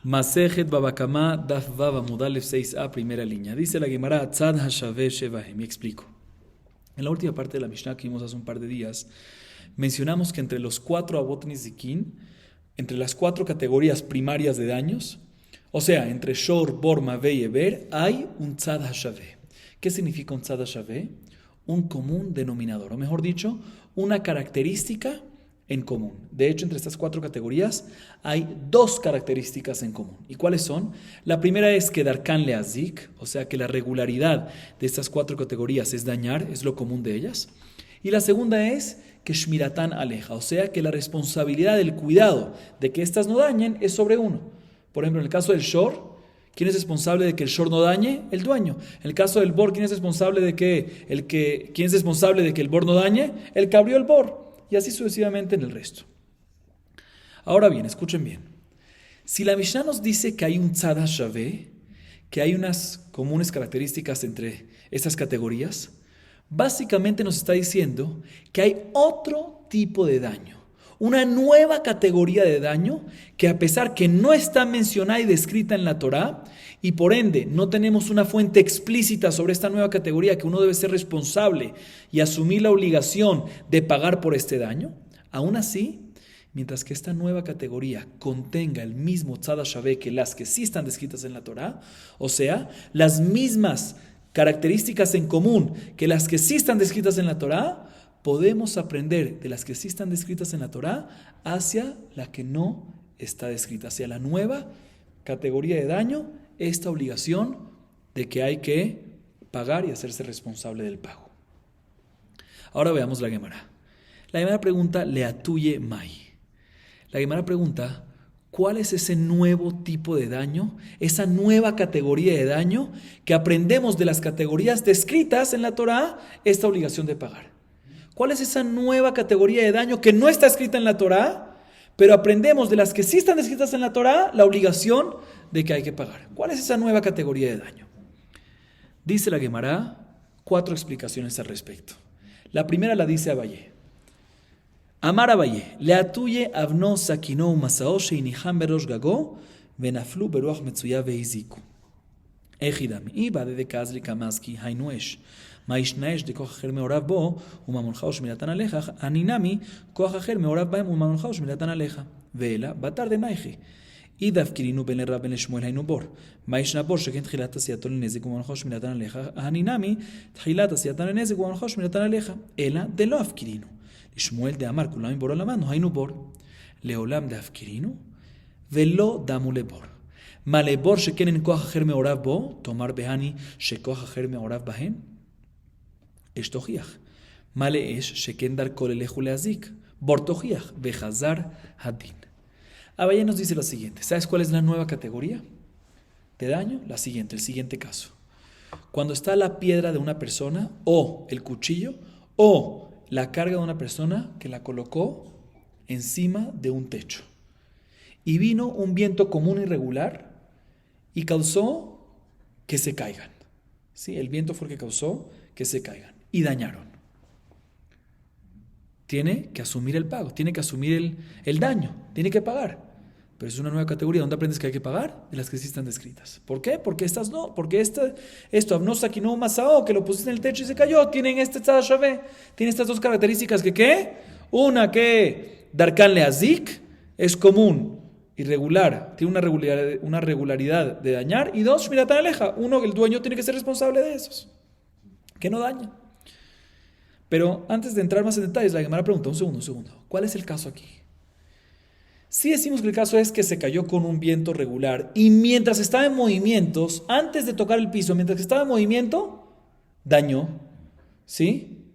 Masejet Babakama Daf Baba Mudalef 6a, primera línea. Dice la Gemara, Tzad Hashaveh Shevahem. Me explico. En la última parte de la Mishnah que vimos hace un par de días, mencionamos que entre los 4 Avot Nizikin, entre las 4 categorías primarias de daños, o sea, entre Shor, Bor, Maveh y Eber, hay un Tzad Hashaveh. ¿Qué significa un Tzad Hashaveh? Un común denominador, o mejor dicho, una característica en común. De hecho, entre estas 4 categorías hay 2 características en común. ¿Y cuáles son? La primera es que Darkan Leazik, o sea que la regularidad de estas 4 categorías es dañar, es lo común de ellas. Y la segunda es que Shmiratan Aleja, o sea que la responsabilidad del cuidado de que estas no dañen es sobre uno. Por ejemplo, en el caso del Shor, ¿quién es responsable de que el Shor no dañe? El dueño. En el caso del Bor, ¿quién es responsable de que el Bor no dañe? El que abrió el Bor. Y así sucesivamente en el resto. Ahora bien, escuchen bien. Si la Mishnah nos dice que hay un Tzad Hashaveh, que hay unas comunes características entre estas categorías, básicamente nos está diciendo que hay otro tipo de daño, una nueva categoría de daño que a pesar que no está mencionada y descrita en la Torá, y por ende no tenemos una fuente explícita sobre esta nueva categoría que uno debe ser responsable y asumir la obligación de pagar por este daño, aún así, mientras que esta nueva categoría contenga el mismo Tzad Hashaveh que las que sí están descritas en la Torá, o sea, las mismas características en común que las que sí están descritas en la Torá, podemos aprender de las que sí están descritas en la Torá hacia la que no está descrita, hacia la nueva categoría de daño, esta obligación de que hay que pagar y hacerse responsable del pago. Ahora veamos la Gemara. La Gemara pregunta, Leatuye Mai. La Gemara pregunta, ¿cuál es ese nuevo tipo de daño, esa nueva categoría de daño que aprendemos de las categorías descritas en la Torá, esta obligación de pagar? ¿Cuál es esa nueva categoría de daño que no está escrita en la Torá, pero aprendemos de las que sí están descritas en la Torá, la obligación de que hay que pagar? ¿Cuál es esa nueva categoría de daño? Dice la Gemara 4 explicaciones al respecto. La primera la dice Abaye. Amar Abaye, leatuye avno sakino masao sheiniham berosh gago venaflu beruach metzuya veiziku. Ejidami, iba de kazli kamaski hainuesh. Maishnaesh de koch acher meorav bo, umamoncha ushmiratan aleja, aninami koch acher meorav baem umamoncha ushmiratan aleja. Vela, batar de naiche. Ida afkirinu ben Rab ben Shmuel hainu bor. Maishna bor sheken tchilat asiyatol lenezik umamoncha ushmiratan aleja, aninami tchilat asiyatan lenezik umamoncha ushmiratan aleja. Ela de lo afkirinu. Shmuel de amar kulam bor alamano hainu bor. Leolam de afkirinu, velo damu lebor. Malebor sheken en koch acher meorav bo, tomar behani shekoch acher meorav bahem. Eshtojiach. Male esh sheken dar koleleju leazik. Bortojiach. Bejazar hadin. Abaye nos dice lo siguiente. ¿Sabes cuál es la nueva categoría de daño? La siguiente, el siguiente caso. Cuando está la piedra de una persona, o el cuchillo, o la carga de una persona que la colocó encima de un techo. Y vino un viento común y regular y causó que se caigan. ¿Sí? El viento fue el que causó que se caigan. Y dañaron. Tiene que asumir el pago, tiene que asumir el daño, tiene que pagar. Pero es una nueva categoría. ¿Dónde aprendes que hay que pagar? De las que sí están descritas. ¿Por qué? Porque estas no. Porque esto, Abnosa, Kino, Masao, que lo pusiste en el techo y se cayó, tienen este Tzad Hashaveh. Tiene estas 2 características que ¿qué? Una que Darkan Leazik es común, irregular, tiene una regularidad de dañar. Y 2, Shmiratan Aleja. Uno, el dueño tiene que ser responsable de esos. Que no daña. Pero antes de entrar más en detalles, la Gemara pregunta, un segundo. ¿Cuál es el caso aquí? Si decimos que el caso es que se cayó con un viento regular y mientras estaba en movimientos, antes de tocar el piso, mientras que estaba en movimiento, dañó. ¿Sí?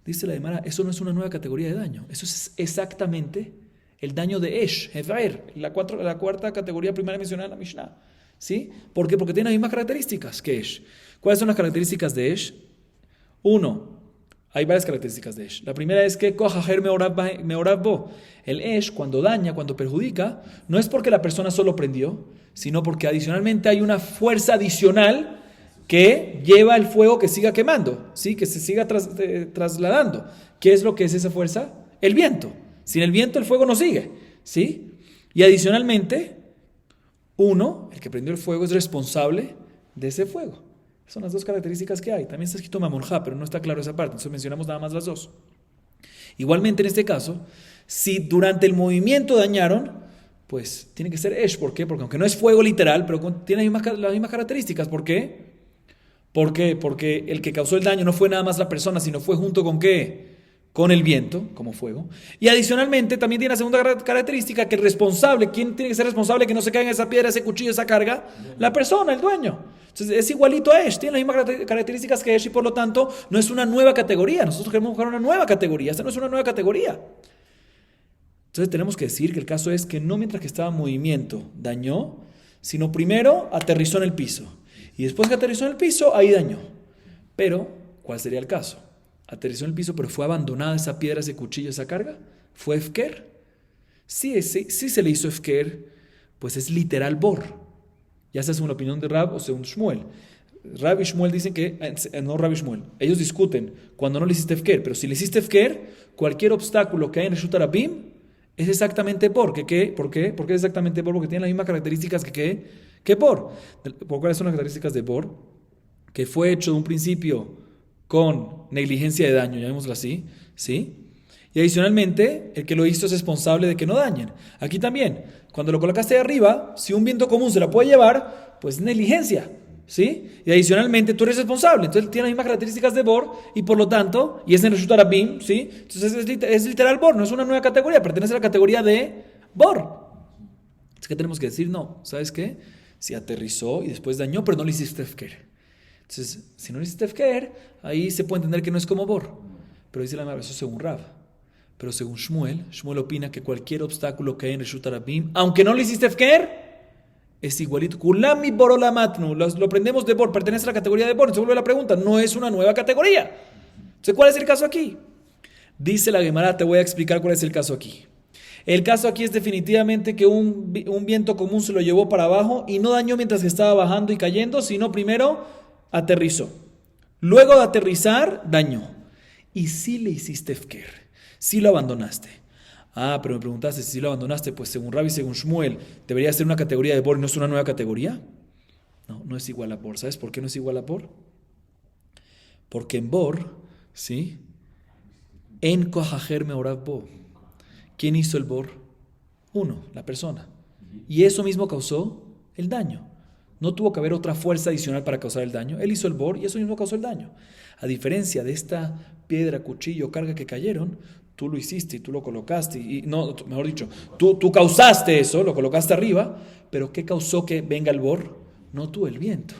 Dice la Gemara, eso no es una nueva categoría de daño. Eso es exactamente el daño de Esh, Hevaer, la cuarta categoría primaria mencionada en la Mishnah. ¿Sí? ¿Por qué? Porque tiene las mismas características que Esh. ¿Cuáles son las características de Esh? 1. Hay varias características de Esh. La primera es que Kohajer meorav bo. El Esh, cuando daña, cuando perjudica, no es porque la persona solo prendió, sino porque adicionalmente hay una fuerza adicional que lleva el fuego que siga quemando, ¿sí? Que se siga trasladando. ¿Qué es lo que es esa fuerza? El viento. Sin el viento el fuego no sigue, ¿sí? Y adicionalmente, Uno, el que prendió el fuego, es responsable de ese fuego. Son las dos características que hay. También está escrito Mamonja, pero no está claro esa parte. Entonces mencionamos nada más las dos. Igualmente, en este caso, si durante el movimiento dañaron, pues tiene que ser Esh. ¿Por qué? Porque aunque no es fuego literal, pero tiene las mismas características. ¿Por qué? ¿Por qué? Porque el que causó el daño no fue nada más la persona, sino fue junto con ¿qué? Con el viento, como fuego. Y adicionalmente también tiene la segunda característica, que el responsable, ¿quién tiene que ser responsable que no se caiga esa piedra, ese cuchillo, esa carga? La persona, el dueño. Entonces es igualito a Esh, tiene las mismas características que Esh y por lo tanto no es una nueva categoría. Nosotros queremos buscar una nueva categoría, esta no es una nueva categoría. Entonces tenemos que decir que el caso es que no mientras que estaba en movimiento dañó, sino primero aterrizó en el piso. Y después que aterrizó en el piso, ahí dañó. Pero, ¿cuál sería el caso? Aterrizó en el piso, pero fue abandonada esa piedra, ese cuchillo, esa carga. ¿Fue Efker? Si se le hizo Efker, pues es literal bor. Ya sea según la opinión de Rab o según Shmuel. Rab y Shmuel dicen que, no Rab y Shmuel, ellos discuten cuando no le hiciste Efker, pero si le hiciste Efker, cualquier obstáculo que hay en el Reshut Harabim es exactamente bor. ¿Por qué? ¿Por qué es exactamente bor? Porque tiene las mismas características que bor. ¿Por cuáles son las características de bor? Que fue hecho de un principio con negligencia de daño, llamémoslo así, ¿sí? Y adicionalmente, el que lo hizo es responsable de que no dañen. Aquí también, cuando lo colocaste de arriba, si un viento común se la puede llevar, pues negligencia, ¿sí? Y adicionalmente tú eres responsable, entonces tiene las mismas características de bor y por lo tanto, y es en Reshut Harabim, ¿sí? Entonces es literal bor, no es una nueva categoría, pertenece a la categoría de bor. Es que tenemos que decir, no, ¿sabes qué? Si aterrizó y después dañó, pero no le hiciste Efker. Entonces, si no le hiciste Efker, ahí se puede entender que no es como bor. Pero dice la Mara, eso según Rab. Pero según Shmuel opina que cualquier obstáculo que hay en Reshut Harabim, aunque no le hiciste Efker, es igualito. Kulami borolamatnu, lo aprendemos de bor, pertenece a la categoría de bor. Entonces vuelve la pregunta, no es una nueva categoría. Entonces, ¿cuál es el caso aquí? Dice la Gemara, te voy a explicar cuál es el caso aquí. El caso aquí es definitivamente que un viento común se lo llevó para abajo y no dañó mientras que estaba bajando y cayendo, sino primero aterrizó. Luego de aterrizar, dañó. Y sí le hiciste Efker, sí lo abandonaste. Ah, pero me preguntaste si lo abandonaste, pues según Rabbi y según Shmuel, ¿debería ser una categoría de bor y no es una nueva categoría? No, no es igual a bor. ¿Sabes por qué no es igual a bor? Porque en bor, ¿sí? En kohajer meorav bo. ¿Quién hizo el bor? Uno, la persona. Y eso mismo causó el daño. No tuvo que haber otra fuerza adicional para causar el daño. Él hizo el bor y eso mismo causó el daño. A diferencia de esta piedra, cuchillo, carga que cayeron, tú lo hiciste y tú lo colocaste. Y no, mejor dicho, tú causaste eso, lo colocaste arriba, pero ¿qué causó que venga el bor? No tú, el viento.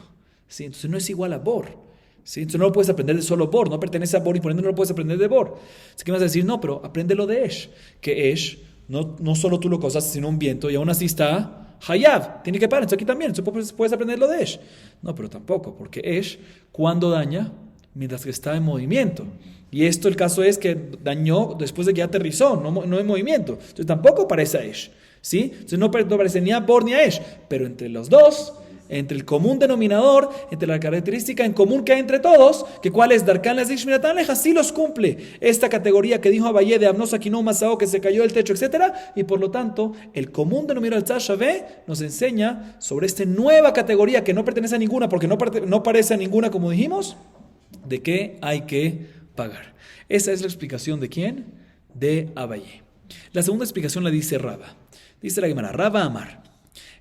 ¿Sí? Entonces no es igual a bor. ¿Sí? Entonces no lo puedes aprender de solo bor, no pertenece a bor y por ende no lo puedes aprender de bor. Así que vas a decir, no, pero apréndelo de Esh. Que Esh, no solo tú lo causaste, sino un viento, y aún así está Hayav, tiene que parar. Entonces aquí también, entonces puedes aprenderlo de Esh. No, pero tampoco, porque Esh, cuando daña, mientras que está en movimiento. Y esto el caso es que dañó después de que ya aterrizó, no en movimiento. Entonces tampoco parece a Esh. ¿Sí? Entonces no parece ni a bor ni a Esh. Pero entre los dos, entre el común denominador, entre la característica en común que hay entre todos, que cuál es Darkan Lazik Shmiratan Aleja, sí los cumple esta categoría que dijo Abaye de Abnosa Kino Masao, que se cayó del techo, etc. Y por lo tanto, el común denominador del Tzashavé nos enseña sobre esta nueva categoría que no pertenece a ninguna, porque no parece a ninguna, como dijimos, de que hay que pagar. Esa es la explicación de quién? De Abaye. La segunda explicación la dice Raba. Dice la Gemara, Raba Amar.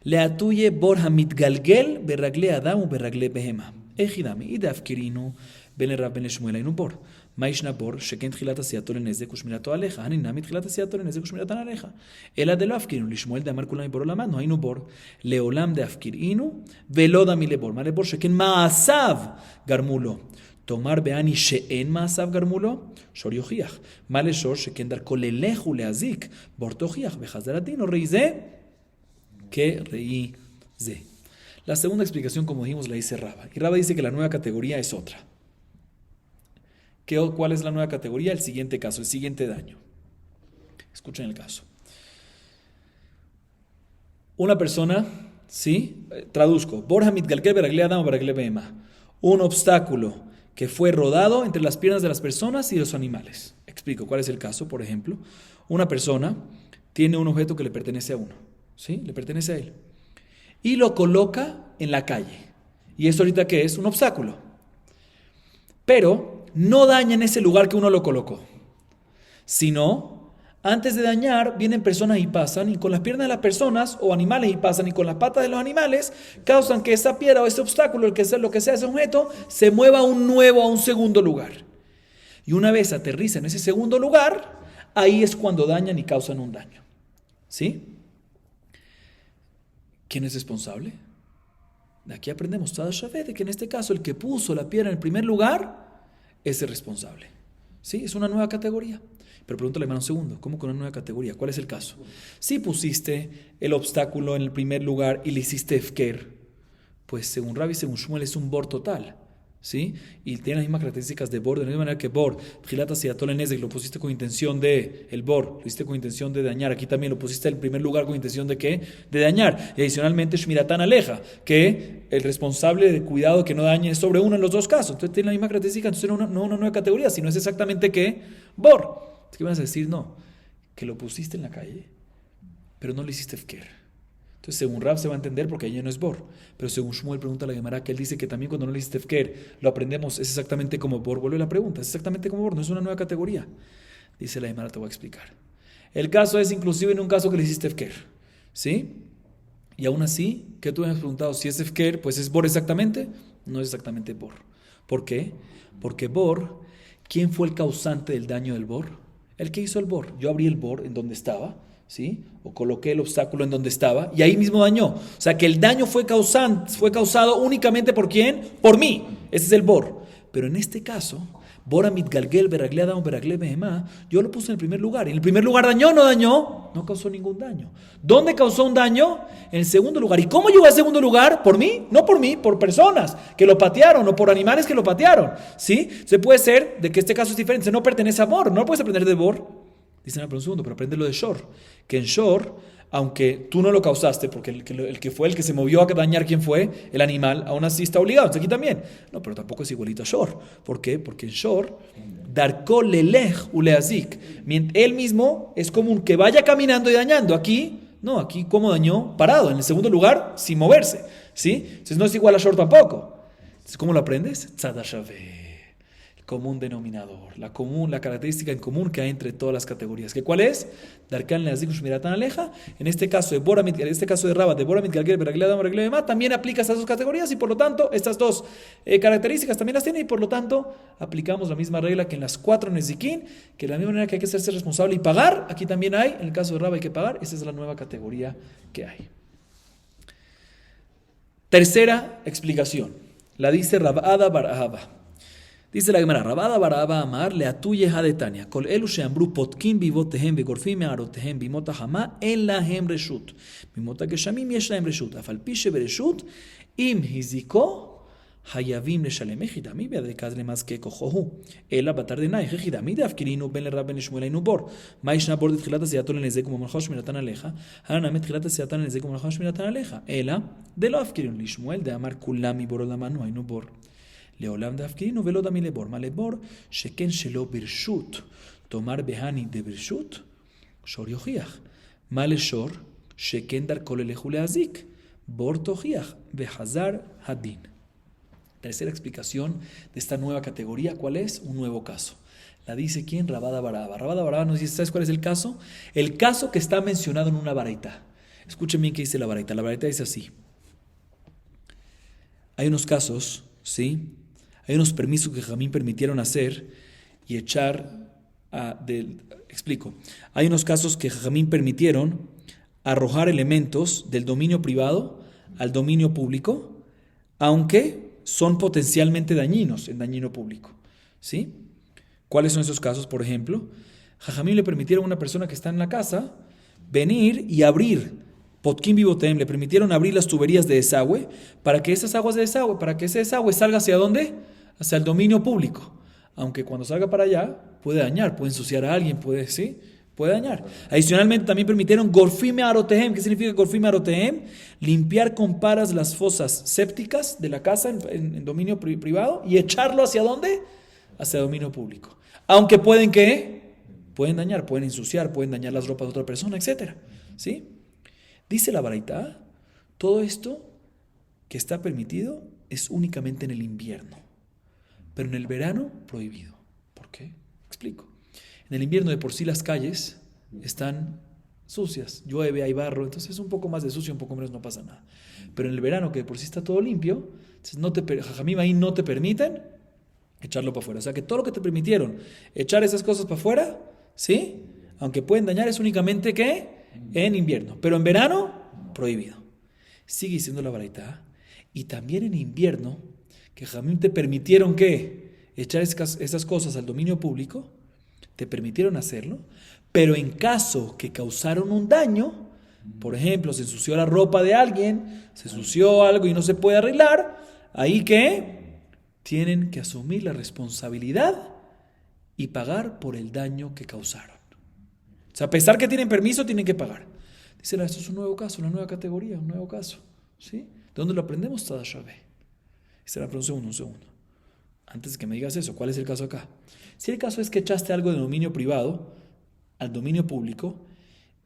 Leatuye bor hamitgalgel beragle adam u beragle behema. Ejidami idafkirinu ben Rab ben Shmuel ainu bor. Maishna bor sheken tchilat asiato lenezek ushmirato aleja. Haninami tchilat asiato lenezek ushmiratan aleja. Ela de lo afkirinu lishmuel de amar kulam bor olamad no ainu bor leolam de afkirinu velo dami lebor. Male bor sheken maasav garmulo. Tomar beani she'en maasav garmulo shor yochiach. Male shor sheken dar kolelechu leazik bor tochiach bechazaratin o reize que reí ze. La segunda explicación, como dijimos, la dice Raba. Y Raba dice que la nueva categoría es otra. ¿Cuál es la nueva categoría? El siguiente caso, el siguiente daño. Escuchen el caso. Una persona, ¿sí? Traduzco. Borja mitgalkel beragle adam o beragle behema. Un obstáculo que fue rodado entre las piernas de las personas y de los animales. Explico cuál es el caso. Por ejemplo, una persona tiene un objeto que le pertenece a uno. ¿Sí? Le pertenece a él. y lo coloca en la calle. ¿Y eso ahorita qué es? Un obstáculo. Pero no daña en ese lugar que uno lo colocó, sino antes de dañar vienen personas y pasan, y con las piernas de las personas o animales y pasan, y con las patas de los animales causan que esa piedra o ese obstáculo, lo que sea ese objeto, se mueva a un segundo lugar. Y una vez aterriza en ese segundo lugar, ahí es cuando dañan y causan un daño. ¿Sí? ¿Quién es responsable? De aquí aprendemos Tzad HaShaveh, de que en este caso el que puso la piedra en el primer lugar es el responsable. ¿Sí? Es una nueva categoría. Pero pregúntale, hermano, un segundo, ¿cómo con una nueva categoría? ¿Cuál es el caso? Si pusiste el obstáculo en el primer lugar y le hiciste Efker, pues según Rabbi y según Shmuel es un bor total. ¿Sí? Y tiene las mismas características de bor, de la misma manera que bor, Gilata Siatol en Nezek, lo pusiste con intención de, el bor, lo hiciste con intención de dañar, aquí también lo pusiste en el primer lugar con intención de ¿qué? De dañar. Y adicionalmente Shmiratan Aleja, que el responsable de cuidado que no dañe es sobre uno en los dos casos. Entonces tiene la misma característica, entonces no una nueva categoría, sino es exactamente ¿qué? Bor. ¿Qué vas a decir? No, que lo pusiste en la calle, pero no le hiciste Efker. Entonces, según Rab se va a entender porque allí no es bor. Pero según Shmuel pregunta a la Gemara, que él dice que también cuando no le hiciste Efker, lo aprendemos, es exactamente como bor. Vuelve la pregunta, es exactamente como bor, no es una nueva categoría. Dice la Gemara, te voy a explicar. El caso es inclusive en un caso que le hiciste Efker. ¿Sí? Y aún así, ¿qué tú me has preguntado? Si es Efker, pues es bor exactamente. No es exactamente bor. ¿Por qué? Porque bor, ¿quién fue el causante del daño del bor? El que hizo el bor. Yo abrí el bor en donde estaba, ¿sí? O coloqué el obstáculo en donde estaba y ahí mismo dañó. O sea que el daño fue causado únicamente ¿por quién? Por mí. Ese es el bor. Pero en este caso, bor amit galgel beragle adam beragle behemá, yo lo puse en el primer lugar. ¿En el primer lugar dañó o no dañó? No causó ningún daño. ¿Dónde causó un daño? En el segundo lugar. ¿Y cómo llegó al segundo lugar? ¿Por mí? No por mí, por personas que lo patearon o por animales que lo patearon. ¿Sí? Se puede ser de que este caso es diferente. No pertenece a bor. No lo puedes aprender de bor. Dicen, pero un segundo, pero aprende lo de Shor. Que en Shor, aunque tú no lo causaste, porque el que fue el que se movió a dañar, ¿quién fue? El animal, aún así está obligado. Entonces aquí también. No, pero tampoco es igualito a Shor. ¿Por qué? Porque en Shor, Darko lelech uleazik. Él mismo es común que vaya caminando y dañando. Aquí, no, aquí ¿cómo dañó? Parado. En el segundo lugar, sin moverse. ¿Sí? Entonces no es igual a Shor tampoco. Entonces, ¿cómo lo aprendes? Tzad HaShaveh. Común denominador, la característica en común que hay entre todas las categorías. ¿Que cuál es? Darkan leazik ushmiratan aleja. En este caso de Rabat, de Boramit Galgel, Beragle Adam, Beragle Bema, también aplica estas dos categorías y por lo tanto, estas dos características también las tiene y por lo tanto, aplicamos la misma regla que en las 4 Nezikin, que de la misma manera que hay que hacerse responsable y pagar, aquí también hay, en el caso de Rabat hay que pagar, esa es la nueva categoría que hay. Tercera explicación, la dice Rabada Bar Ahava. Dice la Gemara, Rabada Baraba Amar le atuye hadetania. Kol elu sheambru potkin bivotehem begorfim me'arotehem bimota hama en lahem reshut. Bimota geshamim yesh lahem reshut. Afal pi shebereshut im hiziko hayavim leshalem echidami beadekaz lemas que kojohu. Ela batardenai echidami de afkirinu ben lerab ben shmuel ainu bor. Maishna bor de tchilata siatol leneze como malchosh minatan aleja. Hanamet tchilata siatan leneze como malchosh minatan aleja. Ela de lo afkirinu lishmuel de amar kulami borolamanu ainu bor. לעולם דאפקרינו ולא דמי לבור. מה לבור? שכן שלא ברשות. תאמר בהני דברשות, שור יוכיח. מה לשור? שכן דרכו ללך ולהזיק. בור תוכיח. וחזר הדין. Tercera explicación de esta nueva categoría, ¿cuál es? Un nuevo caso. La dice ¿quién? Rabada Baraba. Rabada Baraba nos dice, ¿sabes cuál es el caso? El caso que está mencionado en una baraita. Escuchen bien qué dice la baraita. La baraita dice así. Hay unos casos, ¿sí? Hay unos permisos que Jamín permitieron hacer y echar explico. Hay unos casos que Jamín permitieron arrojar elementos del dominio privado al dominio público, aunque son potencialmente dañinos en dañino público. ¿Sí? ¿Cuáles son esos casos? Por ejemplo, Jamín le permitieron a una persona que está en la casa venir y abrir Potkin Bibotem, le permitieron abrir las tuberías de desagüe para que esas aguas de desagüe, para que ese desagüe salga ¿hacia dónde? Hacia el dominio público. Aunque cuando salga para allá, puede dañar, puede ensuciar a alguien, puede dañar. Adicionalmente también permitieron Gorfime Arotehem. ¿Qué significa Gorfime Arotehem? Limpiar con paras las fosas sépticas de la casa en dominio privado y echarlo ¿hacia dónde? Hacia el dominio público. Aunque pueden, ¿qué? Pueden dañar, pueden ensuciar, pueden dañar las ropas de otra persona, etc. ¿Sí? Dice la baraita, Todo esto que está permitido es únicamente en el invierno, pero en el verano prohibido. ¿Por qué? Explico. En el invierno de por sí las calles están sucias, llueve, hay barro, entonces un poco más de sucio, un poco menos, no pasa nada. Pero en el verano que de por sí está todo limpio, entonces Jajamim ahí no te permiten echarlo para afuera. O sea que todo lo que te permitieron echar esas cosas para afuera, ¿sí? Aunque pueden dañar, es únicamente ¿qué? En invierno. Pero en verano, prohibido. Sigue diciendo la baraita. Y también en invierno, que Jajamim te permitieron ¿qué? Echar esas cosas al dominio público, te permitieron hacerlo, pero en caso que causaron un daño, por ejemplo, se ensució la ropa de alguien, se ensució algo y no se puede arreglar, ahí ¿qué? Tienen que asumir la responsabilidad y pagar por el daño que causaron. O sea, a pesar que tienen permiso, tienen que pagar. Dice, esto es un nuevo caso, una nueva categoría, un nuevo caso. ¿Sí? ¿De dónde lo aprendemos? Tadashavé. Dice, un segundo. Antes de que me digas eso, ¿cuál es el caso acá? Si el caso es que echaste algo de dominio privado al dominio público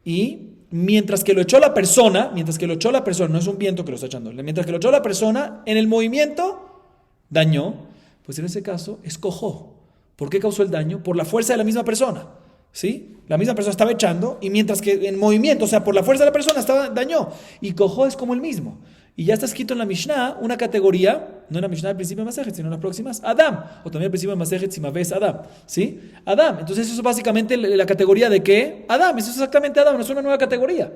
y mientras que lo echó la persona, no es un viento que lo está echando, mientras que lo echó la persona, en el movimiento dañó, pues en ese caso es cojó. ¿Por qué causó el daño? Por la fuerza de la misma persona, ¿sí? La misma persona estaba echando y mientras que en movimiento, o sea, por la fuerza de la persona dañó. Y cojó es como el mismo. Y ya está escrito en la Mishnah una categoría, no en la Mishnah del principio de Masejet, sino en las próximas, Adam, o también al principio de Masejet, si ves Adam, ¿sí? Adam, entonces eso es básicamente la categoría de ¿qué? Adam, eso es exactamente Adam, no es una nueva categoría.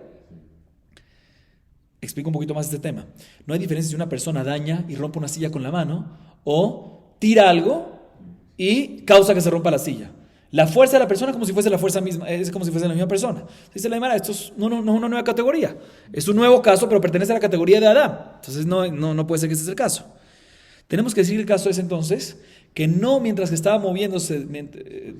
Explico un poquito más este tema. No hay diferencia si una persona daña y rompe una silla con la mano, o tira algo y causa que se rompa la silla. La fuerza de la persona es como si fuese la fuerza misma, es como si fuese la misma persona. Dice la Gemara, esto es no una nueva categoría. Es un nuevo caso, pero pertenece a la categoría de Adam. Entonces no puede ser que ese sea el caso. Tenemos que decir que el caso es entonces que no mientras que estaba moviéndose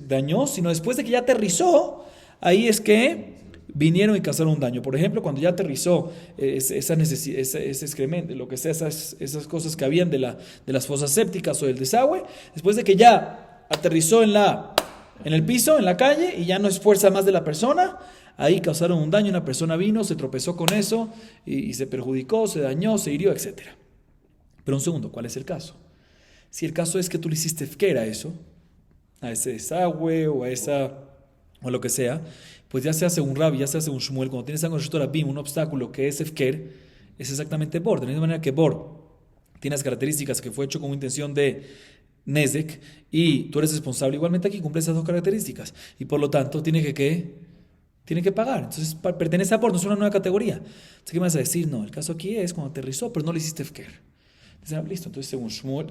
dañó, sino después de que ya aterrizó, ahí es que vinieron y causaron un daño. Por ejemplo, cuando ya aterrizó ese excremento, lo que sea, esas cosas que habían de las fosas sépticas o del desagüe, después de que ya aterrizó en el piso, en la calle, y ya no es fuerza más de la persona, ahí causaron un daño, una persona vino, se tropezó con eso, y se perjudicó, se dañó, se hirió, etc. Pero un segundo, ¿cuál es el caso? Si el caso es que tú le hiciste fker a eso, a ese desagüe, o lo que sea, pues ya sea según Rabbi, ya sea según Shmuel, cuando tienes algo en Rabim, un obstáculo que es fker, es exactamente bor, de la misma manera que bor tiene las características que fue hecho con intención de Nezek, y tú eres responsable, igualmente aquí cumple esas dos características, y por lo tanto tiene que pagar. Entonces pertenece a Bor, no es una nueva categoría. Entonces, ¿qué me vas a decir? No, el caso aquí es cuando aterrizó, pero no le hiciste fker. Dice, listo, entonces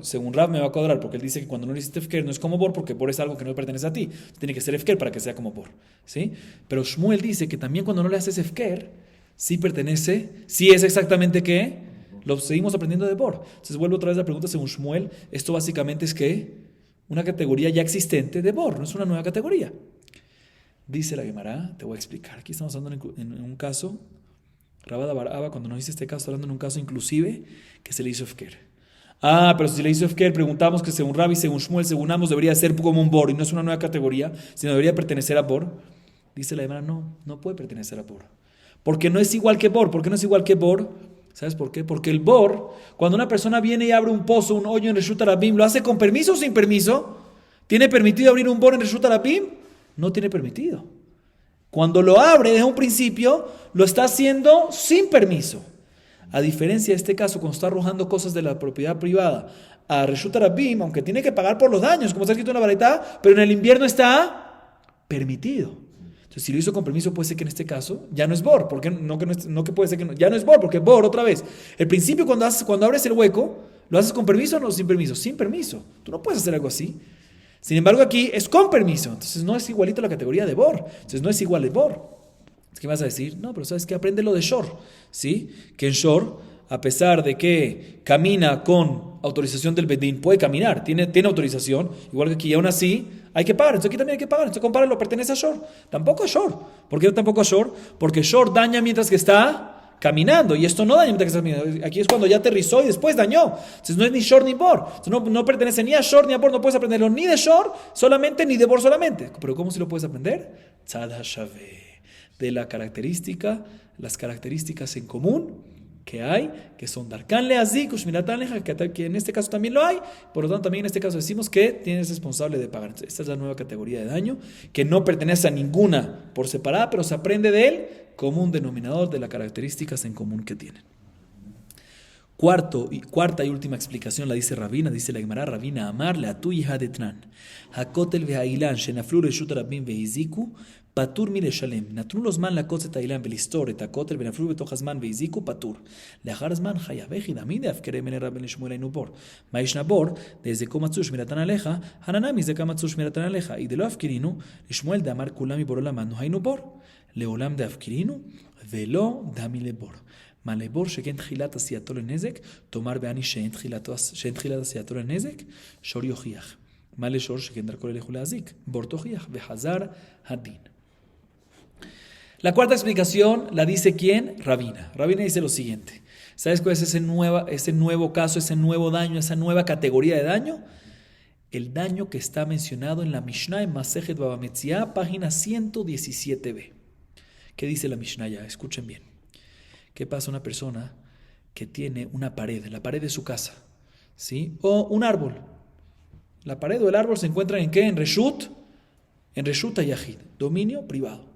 según Rab me va a cuadrar, porque él dice que cuando no le hiciste fker no es como Bor, porque Bor es algo que no pertenece a ti, tiene que ser fker para que sea como Bor, ¿sí? Pero Shmuel dice que también cuando no le haces fker, sí pertenece, sí es exactamente ¿qué? Lo seguimos aprendiendo de Bor. Entonces vuelvo otra vez a la pregunta según Shmuel. Esto básicamente es que una categoría ya existente de Bor, no es una nueva categoría. Dice la Gemara, te voy a explicar. Aquí estamos hablando en un caso, Rabada Baraba, cuando nos dice este caso, hablando en un caso inclusive que se le hizo fker. Pero si le hizo fker, preguntamos que según Rabbi, según Shmuel, según ambos, debería ser como un Bor y no es una nueva categoría, sino debería pertenecer a Bor. Dice la Gemara, no puede pertenecer a Bor. Porque no es igual que Bor. ¿Por qué no es igual que Bor? ¿Sabes por qué? Porque el Bor, cuando una persona viene y abre un pozo, un hoyo en Reshut Harabim, ¿lo hace con permiso o sin permiso? ¿Tiene permitido abrir un Bor en Reshut Harabim? No tiene permitido. Cuando lo abre desde un principio, lo está haciendo sin permiso. A diferencia de este caso, cuando está arrojando cosas de la propiedad privada a Reshut Harabim, aunque tiene que pagar por los daños, como está escrito en la baraita, pero en el invierno está permitido. Entonces, si lo hizo con permiso, puede ser que en este caso ya no es Bor. ¿Por qué? No que puede ser que no, ya no es Bor, porque Bor, otra vez. El principio, cuando abres el hueco, ¿lo haces con permiso o no sin permiso? Sin permiso. Tú no puedes hacer algo así. Sin embargo, aquí es con permiso. Entonces, no es igualito a la categoría de Bor. Entonces, no es igual de Bor. ¿Qué vas a decir? No, pero ¿sabes qué? Aprende lo de Shor. ¿Sí? Que en Shor, a pesar de que camina con autorización del Bedín, puede caminar, tiene autorización, igual que aquí, y aún así hay que pagar. Entonces aquí también hay que pagar. Entonces compáralo, pertenece a Shor. Tampoco a Shor. ¿Por qué tampoco a Shor? Porque Shor daña mientras que está caminando, y esto no daña mientras que está caminando. Aquí es cuando ya aterrizó y después dañó. Entonces no es ni Shor ni Bor. Entonces no pertenece ni a Shor ni a Bor. No puedes aprenderlo ni de Shor solamente ni de Bor solamente. Pero ¿cómo si lo puedes aprender? Tzad HaShaveh. De las características en común que hay, que son Darkan Leazik, Ushmiratan Leja, que en este caso también lo hay, por lo tanto también en este caso decimos que tienes responsable de pagar. Entonces, esta es la nueva categoría de daño, que no pertenece a ninguna por separada, pero se aprende de él como un denominador de las características en común que tienen. Cuarta y última explicación la dice Rabina, dice la Gemara, Rabina Amar, la tu hija de Tran, Hakotel ve'ailan, shenaflu reshut rabim ve'iziku, patur mi leshalem, natnu los man la kotzet ailan ve'listor, et hakotel ve'naflu betoch hazman ve'iziku, patur. Leachar zman chayavech idami de afkere mene rabben lishmuel einu bor. Maish nabor, desde komatzush miratan aleja, hananami ze kamatzush miratan aleja, y de lo afkirinu, lishmuel de amar kulam y borolam no hainu bor, leolam de afkirinu, velo dami lebor. Malebor sheken tchilat asiyato lenezek, tomar beani shen tchilat asiyato lenezek, shor yochiach. Male shor sheken darko lelechu leazik, bor tochiach, vehazar hadin. La cuarta explicación la dice ¿quién? Rabina. Rabina dice lo siguiente. ¿Sabes cuál es ese nuevo caso, ese nuevo daño, esa nueva categoría de daño? El daño que está mencionado en la Mishnah en Masejet Baba Metzia, página 117b. ¿Qué dice la Mishnah ya? Escuchen bien. ¿Qué pasa a una persona que tiene una pared, la pared de su casa, ¿sí? O un árbol? La pared o el árbol se encuentran ¿en qué? En Reshut Hayahid, dominio privado,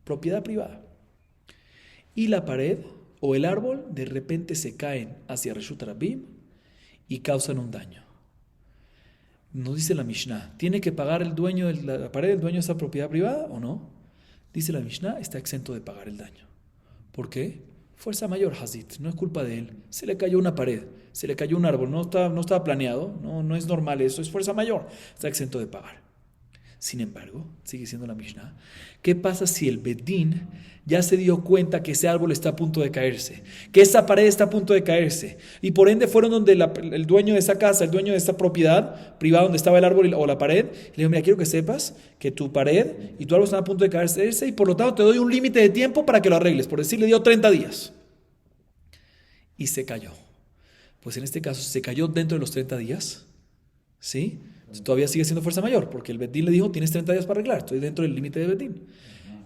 propiedad privada. Y la pared o el árbol de repente se caen hacia Reshut Rabim y causan un daño. Nos dice la Mishnah, ¿tiene que pagar el dueño de la pared, el dueño de esa propiedad privada o no? Dice la Mishnah, está exento de pagar el daño. ¿Por qué? Fuerza mayor, Hazit, no es culpa de él. Se le cayó una pared, se le cayó un árbol, no estaba planeado, no es normal eso, es fuerza mayor, está exento de pagar. Sin embargo, sigue siendo la Mishnah, ¿qué pasa si el Bedín ya se dio cuenta que ese árbol está a punto de caerse, que esa pared está a punto de caerse, y por ende fueron donde el dueño de esa casa, el dueño de esa propiedad privada donde estaba el árbol o la pared, y le dijo, mira, quiero que sepas que tu pared y tu árbol están a punto de caerse y por lo tanto te doy un límite de tiempo para que lo arregles, por decir, le dio 30 días. Y se cayó. Pues en este caso, se cayó dentro de los 30 días, ¿sí? Entonces, todavía sigue siendo fuerza mayor, porque el Bedín le dijo, tienes 30 días para arreglar, estoy dentro del límite de Bedín.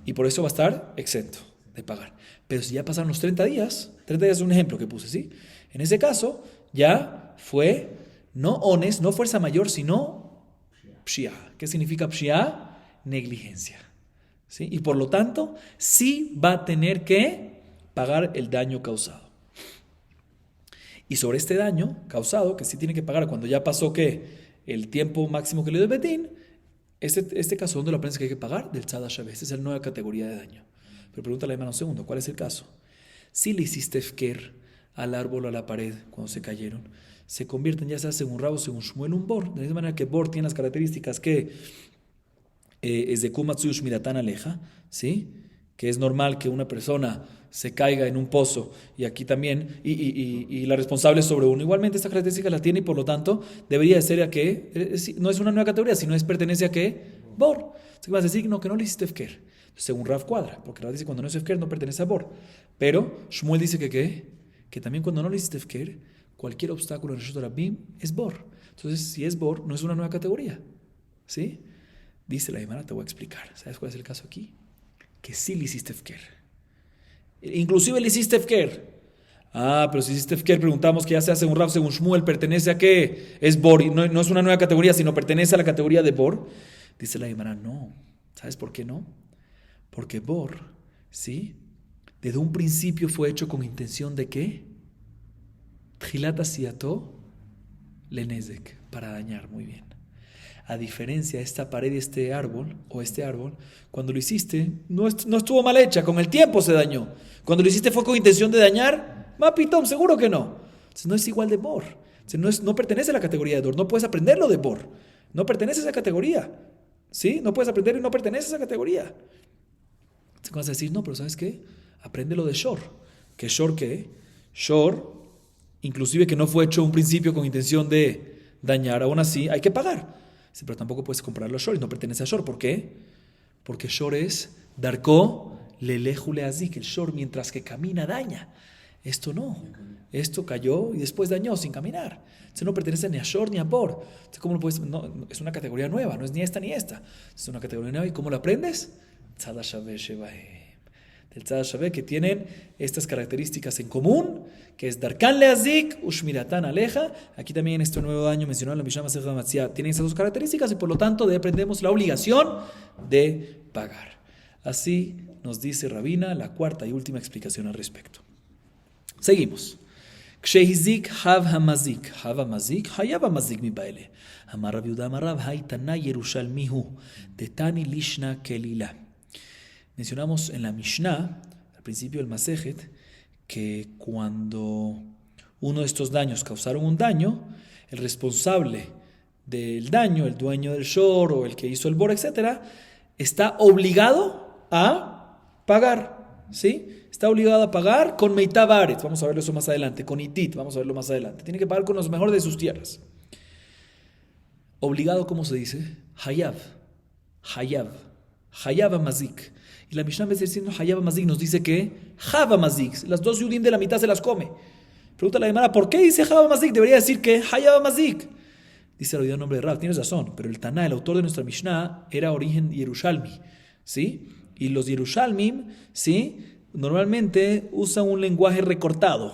Y por eso va a estar exento de pagar. Pero si ya pasaron los 30 días es un ejemplo que puse, ¿sí? En ese caso, ya fue no ones, no fuerza mayor, sino pshia. ¿Qué significa pshia? Negligencia. ¿Sí? Y por lo tanto, sí va a tener que pagar el daño causado. Y sobre este daño causado, que sí tiene que pagar cuando ya pasó ¿qué? El tiempo máximo que le dio el Bedín, este caso, ¿dónde lo aprendes que hay que pagar? Del Tzad HaShaveh. Esta es la nueva categoría de daño. Pero pregúntale, hermano, un segundo, ¿cuál es el caso? Si le hiciste efker al árbol o a la pared cuando se cayeron, se convierten ya sea según Rab o según Shmuel un bor. De la misma manera que bor tiene las características que es de Kumatsu Shmiratan Aleja, ¿sí? Que es normal que una persona se caiga en un pozo y aquí también, y la responsable es sobre uno. Igualmente esta característica la tiene y por lo tanto debería de ser a que, no es una nueva categoría, sino es pertenece a qué? Bor. ¿Qué vas a decir? No, que no le hiciste efker. Según Rav cuadra, porque Rav dice cuando no es efker no pertenece a bor. Pero Shmuel dice que ¿qué? Que también cuando no le hiciste efker, cualquier obstáculo en Reshut Rabim es bor. Entonces si es bor, no es una nueva categoría. ¿Sí? Dice la Gemara, te voy a explicar. ¿Sabes cuál es el caso aquí? Que sí le hiciste efker. Inclusive le hiciste efker. Pero si hiciste efker, preguntamos que ya se hace un Rav según Shmuel, ¿pertenece a qué? Es bor, y no es una nueva categoría, sino pertenece a la categoría de bor. Dice la Gemara, no. ¿Sabes por qué no? Porque bor, ¿sí? Desde un principio fue hecho con intención de ¿qué? Tchilat asiyato lenezek, para dañar, muy bien. A diferencia de esta pared y este árbol, cuando lo hiciste, no estuvo mal hecha, con el tiempo se dañó. Cuando lo hiciste fue con intención de dañar, Mapitom, seguro que no. Entonces no es igual de bor. Entonces no pertenece a la categoría de bor, no puedes aprenderlo de bor. No pertenece a esa categoría. ¿Sí? No puedes aprender y no pertenece a esa categoría. Entonces vas a decir, no, pero ¿sabes qué? Apréndelo de shor. ¿Qué shor qué? Shor, inclusive que no fue hecho un principio con intención de dañar, aún así hay que pagar. Sí, pero tampoco puedes comprarlo a shor y no pertenece a shor. ¿Por qué? Porque shor es darko leleju leazik. El shor mientras que camina daña. Esto no. Esto cayó y después dañó sin caminar. Esto no pertenece ni a shor ni a bor. Entonces, ¿cómo lo puedes? No, es una categoría nueva, no es ni esta ni esta. Es una categoría nueva. ¿Y cómo lo aprendes? Tzad HaShaveh Shevahem. del Tzad HaShaveh, que tienen estas características en común, que es Darkan Leazik, Ushmiratan Aleja. Aquí también en este nuevo año mencionado en la Mishnah Masechet Matzia, tienen esas dos características y por lo tanto aprendemos la obligación de pagar. Así nos dice Rabina la cuarta y última explicación al respecto. Seguimos. Kshehizik hav hamazik hayav hamazik mibaele. Amar Rav Yehuda amar Rav haytana Yerushalmihu detani lishna kelila. Mencionamos en la Mishnah, al principio del Masejet, que cuando uno de estos daños causaron un daño, el responsable del daño, el dueño del shor o el que hizo el bor, etc., está obligado a pagar, ¿sí? Está obligado a pagar con meitav haaretz, vamos a verlo eso más adelante, con itit, vamos a verlo más adelante. Tiene que pagar con los mejores de sus tierras. Obligado, ¿cómo se dice? Hayav hamazik. Y la Mishnah, en vez de decir hayav hamazik, nos dice que hav hamazik, las dos yudim de la mitad se las come. Pregunta la Gemara, ¿por qué dice hav hamazik? Debería decir que hayav hamazik. Dice el nombre de Rav, tienes razón, pero el Taná, el autor de nuestra Mishnah, era origen Yerushalmi, ¿sí? Y los Yerushalmim, ¿sí?, normalmente usan un lenguaje recortado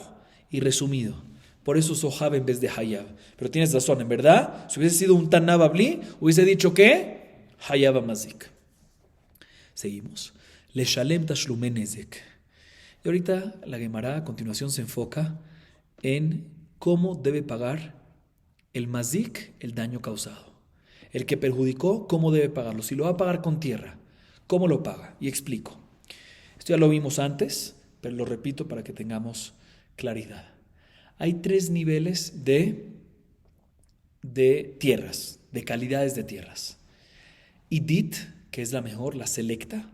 y resumido. Por eso usó Hav en vez de Hayav. Pero tienes razón, en verdad, si hubiese sido un Taná Babli, hubiese dicho que Hayav Hamazik. Seguimos. Le Shalem Tashlume Nezek. Y ahorita la Gemara a continuación se enfoca en cómo debe pagar el mazik, el daño causado. El que perjudicó, ¿cómo debe pagarlo? Si lo va a pagar con tierra, ¿cómo lo paga? Y explico. Esto ya lo vimos antes, pero lo repito para que tengamos claridad. Hay 3 niveles de tierras, de calidades de tierras. Idit, que es la mejor, la selecta.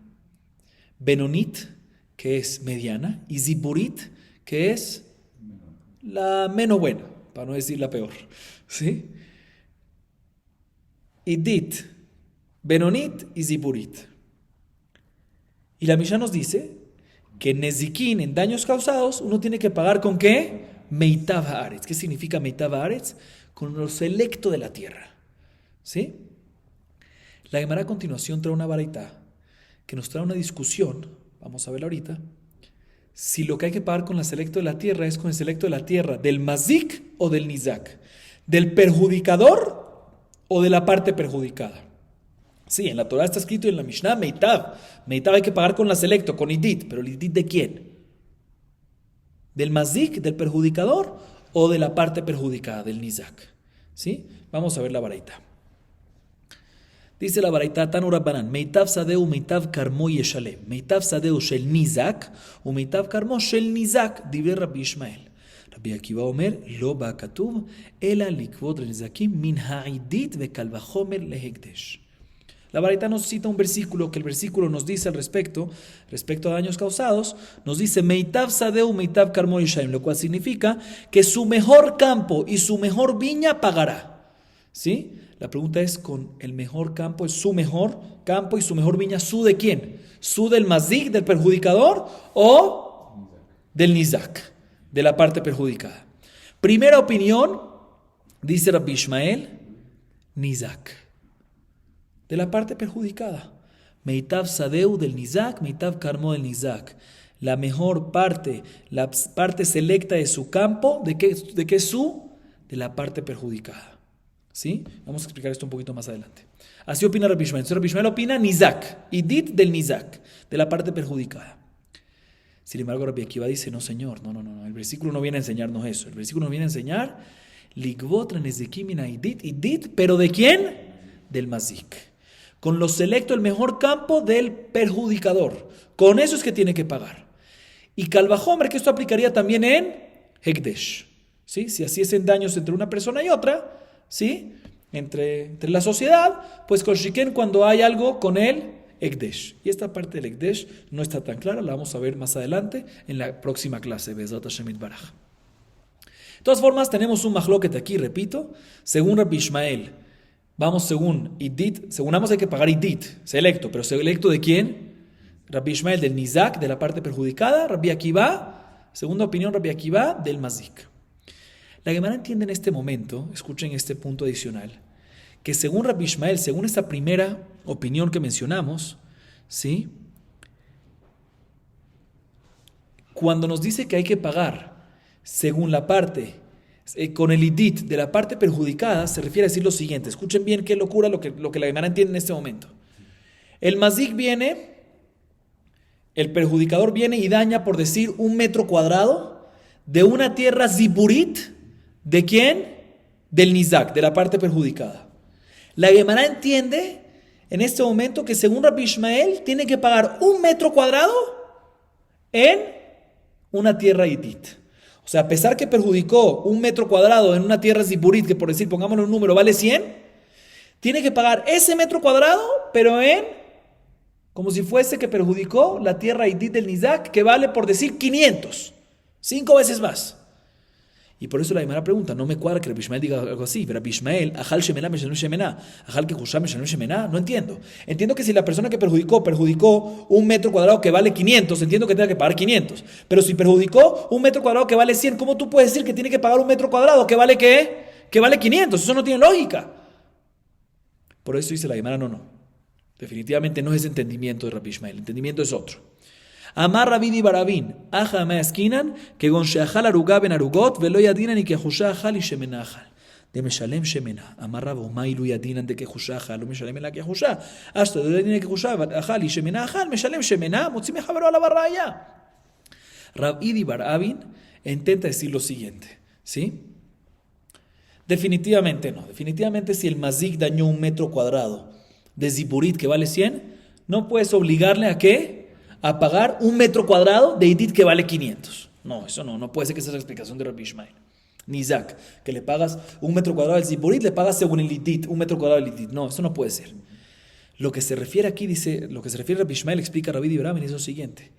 Benonit, que es mediana. Y Ziburit, que es la menos buena, para no decir la peor. ¿Sí? Idit, Benonit y Ziburit. Y la Mishnah nos dice que en Nezikin, en daños causados, uno tiene que pagar ¿con qué? Meitav haaretz. ¿Qué significa Meitav haaretz? Con lo selecto de la tierra. ¿Sí? La Gemara a continuación trae una baraita que nos trae una discusión, vamos a verla ahorita, si lo que hay que pagar con la selecto de la tierra es con el selecto de la tierra del mazik o del nizak, del perjudicador o de la parte perjudicada. Sí, en la Torah está escrito y en la Mishnah Meitav. Meitav hay que pagar con la selecto, con idit. ¿Pero el idit de quién? ¿Del mazik, del perjudicador o de la parte perjudicada, del nizak? ¿Sí? Vamos a ver la baraita. Dice la baraita, Tanu Rabbanan, Meitav sadeu, Meitav karmo yeshalem. Meitav sadeu shel nizak, u Meitav karmo shel nizak, diver Rabbi Ishmael. Rabbi Akiva Omer, lo ba katuv, ela likvod nizakim min ha'idit ve kal vachomer lehekdesh. La baraita nos cita un versículo que el versículo nos dice al respecto a daños causados, nos dice Meitav sadeu, Meitav karmo yeshalem, lo cual significa que su mejor campo y su mejor viña pagará. ¿Sí? La pregunta es, ¿con el mejor campo, es su mejor campo y su mejor viña, su de quién? ¿Su del mazik, del perjudicador o del nizak, de la parte perjudicada? Primera opinión, dice Rabbi Ishmael, nizak, de la parte perjudicada. Meitav sadeu del nizak, Meitav karmo del nizak. La mejor parte, la parte selecta de su campo, ¿de qué es su? De la parte perjudicada. ¿Sí? Vamos a explicar esto un poquito más adelante. Así opina Rabbi Ishmael. Entonces Rabbi Ishmael opina nizak, idit del nizak, de la parte perjudicada. Sin embargo, Rabbi Akiva dice, no señor, no. El versículo no viene a enseñarnos eso. El versículo nos viene a enseñar ligvot nezikim min idit, pero ¿de quién? Del mazik. Con lo selecto, el mejor campo del perjudicador. Con eso es que tiene que pagar. Y Kalvajomer, que esto aplicaría también en Hekdesh. ¿Sí? Si así es en daños entre una persona y otra, ¿sí? Entre la sociedad, pues con Shiken cuando hay algo con el Hekdesh. Y esta parte del Hekdesh no está tan clara, la vamos a ver más adelante en la próxima clase. Bezrat Hashem Yitbaraj. De todas formas, tenemos un mahloket aquí, repito, según Rabbi Ishmael. Vamos según idit, según ambos hay que pagar idit, selecto, pero selecto ¿de quién? Rabbi Ishmael del nizak, de la parte perjudicada, Rabbi Akiva, segunda opinión Rabbi Akiva, del mazik. La Gemara entiende en este momento, escuchen este punto adicional, que según Rabbi Ishmael, según esta primera opinión que mencionamos, ¿sí? cuando nos dice que hay que pagar según la parte, con el idit de la parte perjudicada, se refiere a decir lo siguiente. Escuchen bien qué locura lo que la Gemara entiende en este momento. El mazik viene, el perjudicador viene y daña, por decir, 1 metro cuadrado de una tierra ziburit. ¿De quién? Del nizak, de la parte perjudicada. La Gemara entiende en este momento que según Rabbi Ishmael tiene que pagar 1 metro cuadrado en una tierra idit. O sea, a pesar que perjudicó 1 metro cuadrado en una tierra ziburit, que por decir, pongámosle un número, vale 100, tiene que pagar ese metro cuadrado, pero como si fuese que perjudicó la tierra idit del nizak, que vale, por decir, 500, 5 veces más. Y por eso la Gemara pregunta, no me cuadra que Rabbi Ishmael diga algo así, pero Rabbi Ishmael, ajal shemená, meshalem shemená, ajal kehushá, meshalem shemená, no entiendo. Entiendo que si la persona que perjudicó 1 metro cuadrado que vale 500, entiendo que tenga que pagar 500. Pero si perjudicó 1 metro cuadrado que vale 100, ¿cómo tú puedes decir que tiene que pagar 1 metro cuadrado que vale qué? Que vale 500, eso no tiene lógica. Por eso dice la Gemara, no. Definitivamente no es entendimiento de Rabbi Ishmael, el entendimiento es otro. Amar Rabidi Barabin, Aja me esquinan, que gon sheachal arugá ben arugot, velo yadinan y que jushá ajal y shemena ajal. De meshalem shemena. Amar Rabo, mailu yadinan de que jushá ajal, lo meshalem en la que jushá. Hasta de yadinan que jushá ajal y shemena ajal, meshalem shemena, motzi mejabero a la barra allá. Rabidi Barabin intenta decir lo siguiente, ¿sí? Definitivamente no. Definitivamente si el mazik dañó 1 metro cuadrado de ziburit que vale 100, no puedes obligarle a ¿qué? A pagar 1 metro cuadrado de idit que vale 500. No, eso no puede ser que esa sea la explicación de Rabbi Ishmael. Nizak, que le pagas 1 metro cuadrado del ziburit, le pagas según el idit, 1 metro cuadrado del idit. No, eso no puede ser. Lo que se refiere aquí, lo que se refiere a Rabbi Ishmael, explica Rabbi Ibrahim, es lo siguiente.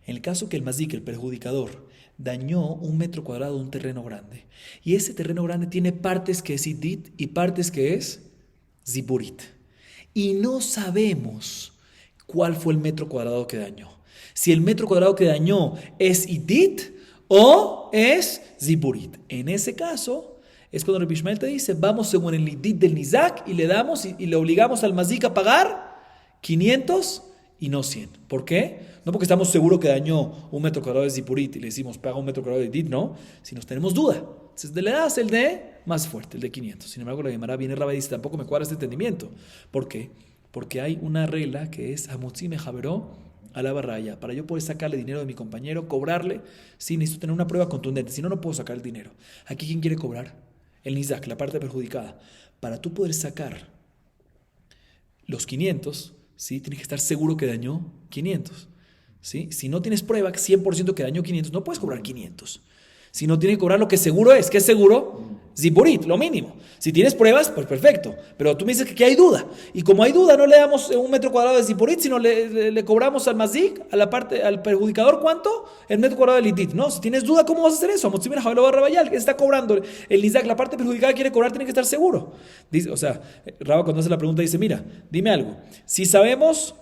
En el caso que el mazik, el perjudicador, dañó 1 metro cuadrado de un terreno grande, y ese terreno grande tiene partes que es idit y partes que es ziburit, y no sabemos cuál fue el metro cuadrado que dañó. Si el metro cuadrado que dañó es idit o es ziburit. En ese caso es cuando Rabbi Ishmael te dice, vamos según el idit del nizak y le damos y le obligamos al mazik a pagar 500 y no 100. ¿Por qué? No porque estamos seguros que dañó 1 metro cuadrado de ziburit y le decimos paga 1 metro cuadrado de idit, no. Si nos tenemos duda, entonces le das el de más fuerte, el de 500. Sin embargo, la Gemara viene Rabbi y dice, tampoco me cuadra este entendimiento. ¿Por qué? Porque hay una regla que es Hamotzi mejaberó a la barraya. Para yo poder sacarle dinero de mi compañero, cobrarle, sí necesito tener una prueba contundente. Si no, no puedo sacar el dinero. Aquí, ¿quién quiere cobrar? El nizak, la parte perjudicada. Para tú poder sacar los 500, ¿sí? Tienes que estar seguro que dañó 500. ¿Sí? Si no tienes prueba 100% que dañó 500, no puedes cobrar 500. Si no tienes que cobrar lo que seguro es. ¿Qué es seguro? Ziburit, lo mínimo. Si tienes pruebas, pues perfecto. Pero tú me dices que aquí hay duda. Y como hay duda, no le damos 1 metro cuadrado de ziburit, sino le cobramos al mazik, al perjudicador, ¿cuánto? El metro cuadrado del idit. No, si tienes duda, ¿cómo vas a hacer eso? Que está cobrando el nizak, la parte perjudicada quiere cobrar, tiene que estar seguro. Dice, o sea, Raba cuando hace la pregunta dice, mira, dime algo. Si sabemos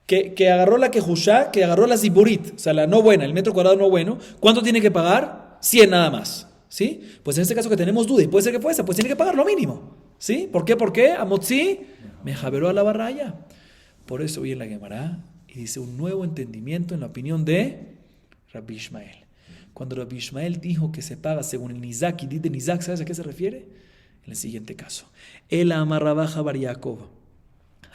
que agarró la kehushá, que agarró la ziburit, o sea, la no buena, el metro cuadrado no bueno, ¿cuánto tiene que pagar? 100 nada más, ¿sí? Pues en este caso que tenemos duda, y puede ser que fuese, pues tiene que pagar lo mínimo, ¿sí? ¿Por qué? ¿Por qué? Amotzi me jaberó a la barraya. Por eso viene la Gemara y dice un nuevo entendimiento en la opinión de Rabbi Ishmael. Cuando Rabbi Ishmael dijo que se paga según el nizak y dit de nizak, ¿sabes a qué se refiere? En el siguiente caso. El amarrabaja bar Yaakov,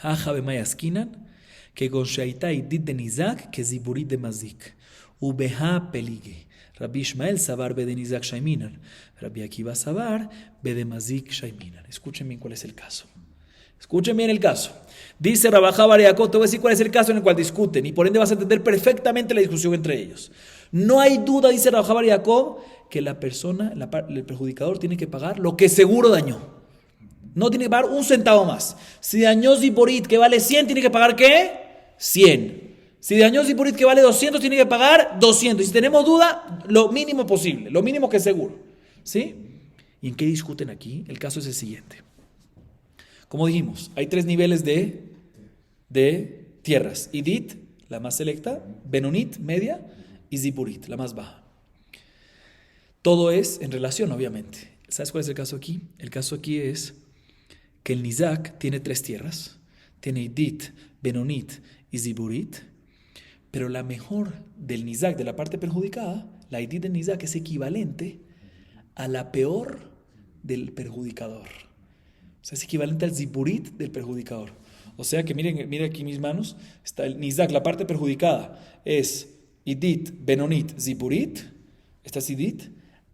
haja bemayaskinan, que gonshaita y dit de nizak, que ziburit de mazik, ubeha pelige. Rabbi Ishmael sabar be de nizak shaiminan. Rabbi Akiva sabar be de mazik shaiminan. Escuchen bien cuál es el caso. Escuchen bien el caso. Dice Rabajá bar Yaakov, te voy a decir cuál es el caso en el cual discuten y por ende vas a entender perfectamente la discusión entre ellos. No hay duda, dice Rabajá bar Yaakov, que la persona, el perjudicador tiene que pagar lo que seguro dañó. No tiene que pagar 1 centavo más. Si dañó ziburit que vale 100, tiene que pagar ¿qué? 100. Si dañó ziburit que vale 200, tiene que pagar 200. Y si tenemos duda, lo mínimo posible, lo mínimo que es seguro. ¿Sí? ¿Y en qué discuten aquí? El caso es el siguiente. Como dijimos, hay 3 niveles de tierras. Idit, la más selecta, Benonit, media, y Ziburit, la más baja. Todo es en relación, obviamente. ¿Sabes cuál es el caso aquí? El caso aquí es que el Nizak tiene 3 tierras. Tiene Idit, Benonit y Ziburit. Pero la mejor del nizak, de la parte perjudicada, la idit del nizak es equivalente a la peor del perjudicador. O sea, es equivalente al ziburit del perjudicador. O sea que miren aquí mis manos, está el nizak, la parte perjudicada, es idit, benonit, ziburit, esta es idit.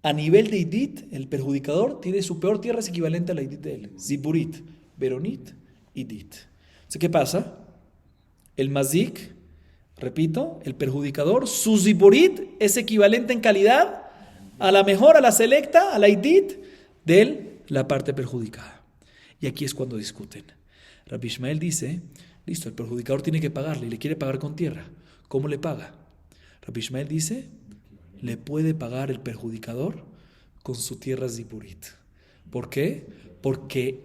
A nivel de idit, el perjudicador tiene su peor tierra, es equivalente a la idit de él. Ziburit, benonit, idit. Entonces, ¿qué pasa? El mazik, repito, el perjudicador, su ziburit es equivalente en calidad a la mejor, a la selecta, a la idit de la parte perjudicada. Y aquí es cuando discuten. Rabbi Ishmael dice, listo, el perjudicador tiene que pagarle y le quiere pagar con tierra. ¿Cómo le paga? Rabbi Ishmael dice, le puede pagar el perjudicador con su tierra ziburit. ¿Por qué? Porque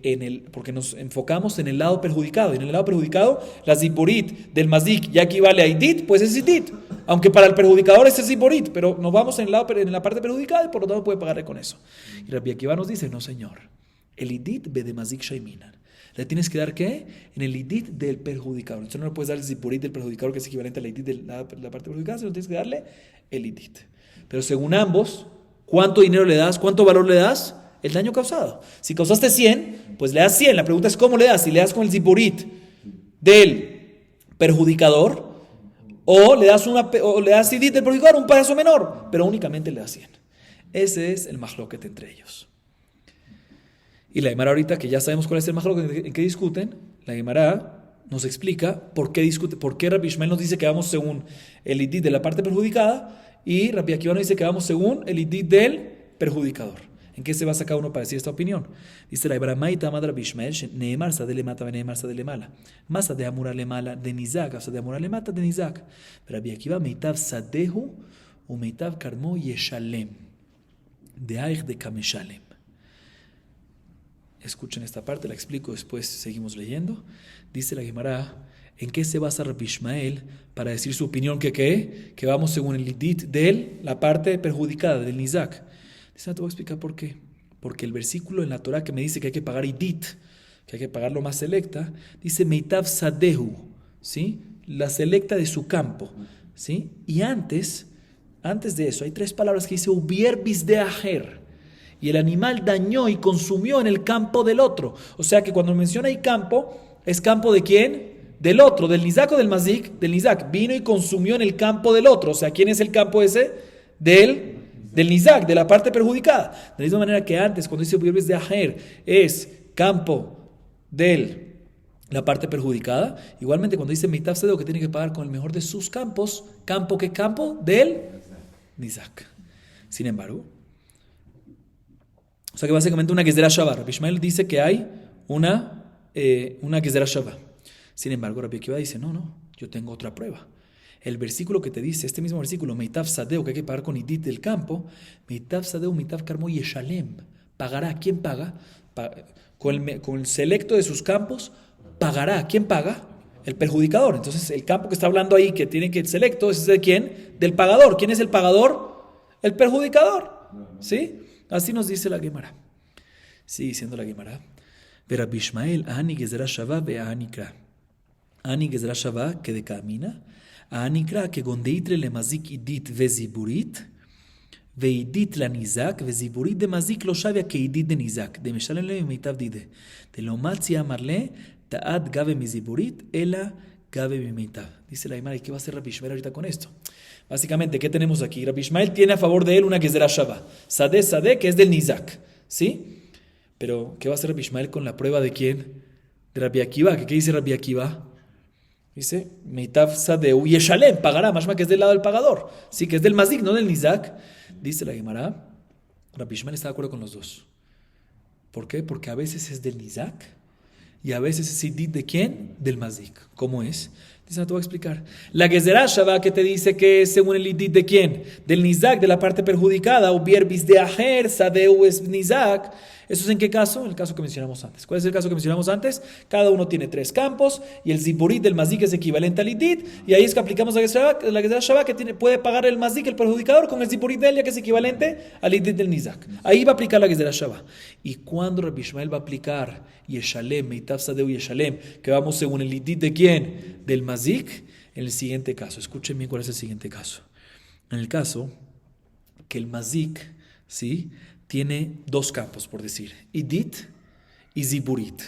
nos enfocamos en el lado perjudicado. Y en el lado perjudicado, la ziburit del mazik ya equivale a idit, pues es idit. Aunque para el perjudicador es ziburit, pero nos vamos en la parte perjudicada y por lo tanto puede pagarle con eso. Y Rabbi Akiva nos dice, no señor, el idit ve de mazik shaiminan. ¿Le tienes que dar qué? En el idit del perjudicador. Entonces no le puedes dar el ziburit del perjudicador, que es equivalente al idit de la parte perjudicada, sino tienes que darle el idit. Pero según ambos, ¿cuánto dinero le das? ¿Cuánto valor le das? El daño causado. Si causaste 100, pues le das 100. La pregunta es ¿cómo le das? Si le das con el ziburit del perjudicador o le das idit del perjudicador, un pedazo menor, pero únicamente le das 100. Ese es el mahloket entre ellos. Y la Gemara ahorita, que ya sabemos cuál es el mahloket en que discuten, la Gemara nos explica por qué Rabbi Ishmael nos dice que vamos según el idit de la parte perjudicada y Rabbi Akiva nos dice que vamos según el idit del perjudicador. ¿En qué se basa cada uno para decir esta opinión? Dice la Gemara, Maita Amad Rabbi Ishmael, Neemar Sadele Mata, Neemar Sadele Mala. Masa de Amura le Mala, de Nizak, o sea, de Amura le Mata, de Nizak. Rabbi Akiva, Meitav Sadehu, o Meitav Karmo Yeshalem. De Aich de Kameshalem. Escuchen esta parte, la explico, después seguimos leyendo. Dice la Gemara, ¿en qué se basa Rabbi Ishmael para decir su opinión que vamos según el idit de la parte perjudicada del Nizak? Dice, te voy a explicar por qué. Porque el versículo en la Torah que me dice que hay que pagar idit, que hay que pagar lo más selecta, dice Meitav Sadehu, ¿sí? La selecta de su campo, ¿sí? Y antes de eso hay 3 palabras que dice Ubier de ajer. Y el animal dañó y consumió en el campo del otro. O sea que cuando menciona ahí campo, ¿es campo de quién? Del otro, del Nizak o del Mazik. Del Nizak. Vino y consumió en el campo del otro. O sea, ¿quién es el campo ese? Del Nizak, de la parte perjudicada. De la misma manera que antes, cuando dice Ubier de ajer, es campo de la parte perjudicada. Igualmente cuando dice Meitav Sadehu, que tiene que pagar con el mejor de sus campos, ¿campo qué campo? Del Nizak. Sin embargo, o sea que básicamente una Gezerah Shavah. Rabbi Ishmael dice que hay una Gezerah Shavah. Sin embargo, Rabbi Akiva dice, no, yo tengo otra prueba. El versículo que te dice, este mismo versículo, Meitav Sadehu, que hay que pagar con idit del campo, Meitav Sadehu, Meitav Karmo Yeshalem. ¿Pagará? ¿Quién paga? Con el selecto de sus campos, ¿pagará? ¿Quién paga? El perjudicador. Entonces, el campo que está hablando ahí, que tiene que el selecto, ¿es de quién? Del pagador. ¿Quién es el pagador? El perjudicador. ¿Sí? Así nos dice la Gemara. Sigue diciendo la Gemara. Rabbi Ishmael, Ani Gezerah Shavah ve Anikra. Ani Gezerah Shavah que de camina. Anikra que gondeitre le mazik idit ve ziburit. Ve idit la nizak ve ziburit de mazik lo shavia que idit de nizak. De meshalem le meitav dide. De lo matzi amarle ta'ad gave mi ziburit ela gave mi meitav. Dice la Gemara, ¿y qué va a hacer Rabbi Ishmael ahorita con esto? Básicamente, ¿qué tenemos aquí? Rabbi Ishmael tiene a favor de él una Gezerah Shavah. Sadeh, que es del Nizak. ¿Sí? Pero, ¿qué va a hacer Rabbi Ishmael con la prueba de quién? De Rabbi Akiva. ¿Qué dice Rabbi Akiva? Dice, Meitav Sadehu Yeshalem, pagará, más que es del lado del pagador. Sí, que es del Mazik, no del Nizak. Dice la Gemara, Rabbi Ishmael está de acuerdo con los dos. ¿Por qué? Porque a veces es del Nizak y a veces es idit de quién? Del Mazik. ¿Cómo es? Dice, no te voy a explicar. La Gezerah Shavah que te dice que es según el idit de quién? Del Nizak, de la parte perjudicada. Ubier de ajer, Sadehu es Nizak. ¿Eso es en qué caso? En el caso que mencionamos antes. ¿Cuál es el caso que mencionamos antes? Cada uno tiene 3 campos y el ziburit del mazik es equivalente al idit. Y ahí es que aplicamos la Gezerah Shavah que puede pagar el mazik, el perjudicador, con el ziburit de él, ya que es equivalente al idit del Nizak. Ahí va a aplicar la Gezerah Shavah. Y cuando Rabbi Ishmael va a aplicar Yeshalem, Meitav Sadehu Yeshalem, que vamos según el idit de quién? Del mazik. en el siguiente caso. Escuchen bien cuál es el siguiente caso. En el caso que el mazik, ¿sí?, tiene dos campos, por decir, idit y ziburit,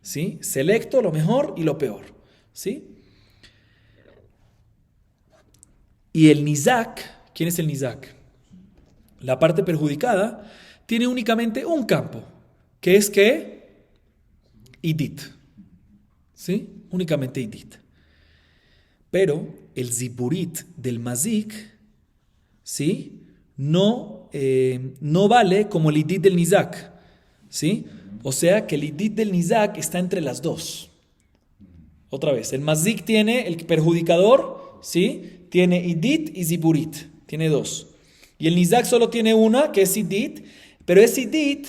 ¿sí? Selecto, lo mejor y lo peor, ¿sí? Y el nizak, ¿quién es el nizak? La parte perjudicada tiene únicamente un campo, que es que idit, ¿sí? Únicamente idit. Pero el ziburit del mazik, ¿sí?, no vale como el idit del nizak, ¿sí? O sea que el idit del nizak está entre las dos. Otra vez, el mazik tiene, el perjudicador, ¿sí?, tiene idit y ziburit, tiene dos. Y el nizak solo tiene una, que es idit, pero ese idit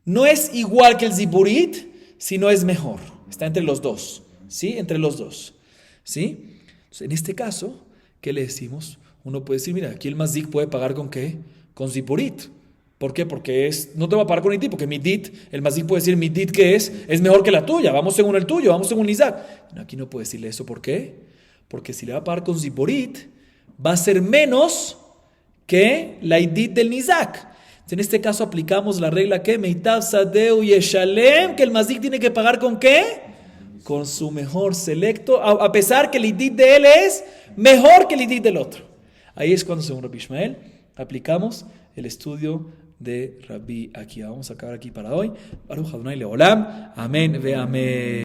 no es igual que el ziburit, sino es mejor. Está entre los dos, ¿sí? Entre los dos, ¿sí? Entonces, en este caso, ¿qué le decimos? Uno puede decir, mira, aquí el mazik puede pagar ¿con qué? Con ziburit. ¿Por qué? Porque no te va a pagar con idit, porque mi dit, el mazik puede decir, mi dit que es mejor que la tuya, vamos según el tuyo, vamos según el nizak. No, aquí no puede decirle eso, ¿por qué? Porque si le va a pagar con ziburit, va a ser menos que la idit del nizak. En este caso aplicamos la regla que meitav sadeu yeshalem, que el mazik tiene que pagar ¿con qué? Con su mejor selecto, a pesar que el idit de él es mejor que el idit del otro. Ahí es cuando, según Rabbi Ishmael, aplicamos el estudio de Rabbi Akiva. Vamos a acabar aquí para hoy. Baruch Adonai Leolam. Amén ve amén.